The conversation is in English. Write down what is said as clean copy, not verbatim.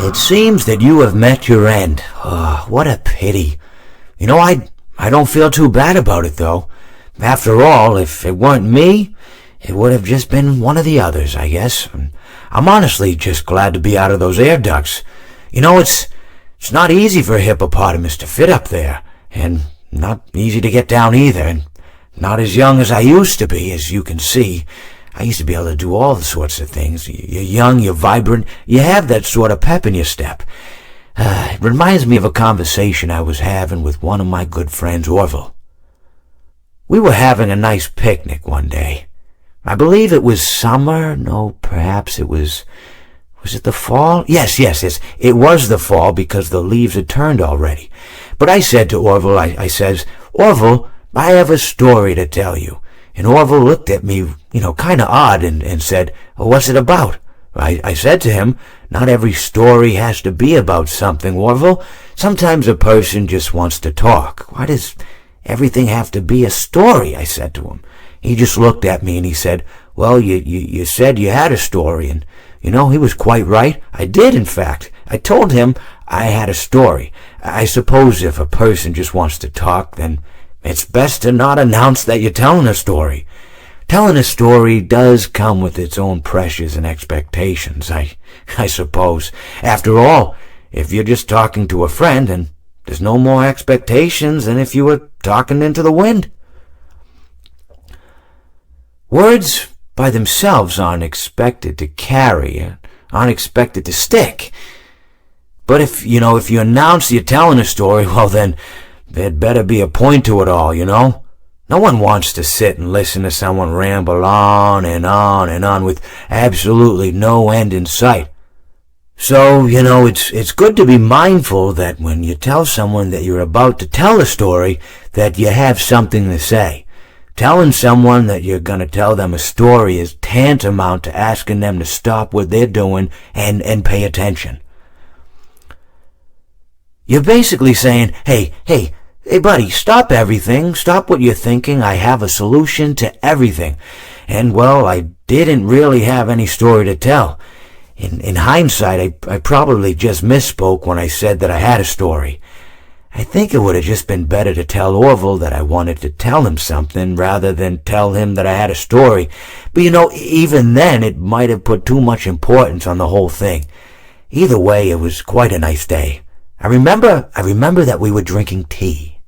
It seems that you have met your end. What a pity. You know, I don't feel too bad about it, though. After all, if it weren't me, it would have just been one of the others, I guess. I'm honestly just glad to be out of those air ducts. You know, it's not easy for a hippopotamus to fit up there, and not easy to get down either, and not as young as I used to be, as you can see. I used to be able to do all sorts of things. You're young, you're vibrant, you have that sort of pep in your step. It reminds me of a conversation I was having with one of my good friends, Orville. We were having a nice picnic one day. I believe it was summer. No, perhaps it was it the fall? Yes, it was the fall because the leaves had turned already. But I said to Orville, I says, Orville, I have a story to tell you. And Orville looked at me, kind of odd and said, what's it about? I said to him, not every story has to be about something, Orville. Sometimes a person just wants to talk. Why does everything have to be a story? I said to him. He just looked at me and he said, well, you said you had a story. And, he was quite right. I did, in fact. I told him I had a story. I suppose if a person just wants to talk, then it's best to not announce that you're telling a story. Telling a story does come with its own pressures and expectations, I suppose. After all, if you're just talking to a friend, then there's no more expectations than if you were talking into the wind. Words by themselves aren't expected to carry, aren't expected to stick. But if you announce you're telling a story, well then, there'd better be a point to it all, No one wants to sit and listen to someone ramble on and on and on with absolutely no end in sight. So, it's good to be mindful that when you tell someone that you're about to tell a story, that you have something to say. Telling someone that you're going to tell them a story is tantamount to asking them to stop what they're doing and pay attention. You're basically saying, hey, buddy, stop everything. Stop what you're thinking. I have a solution to everything. And, well, I didn't really have any story to tell. In hindsight, I probably just misspoke when I said that I had a story. I think it would have just been better to tell Orville that I wanted to tell him something rather than tell him that I had a story. But, even then, it might have put too much importance on the whole thing. Either way, it was quite a nice day. I remember that we were drinking tea.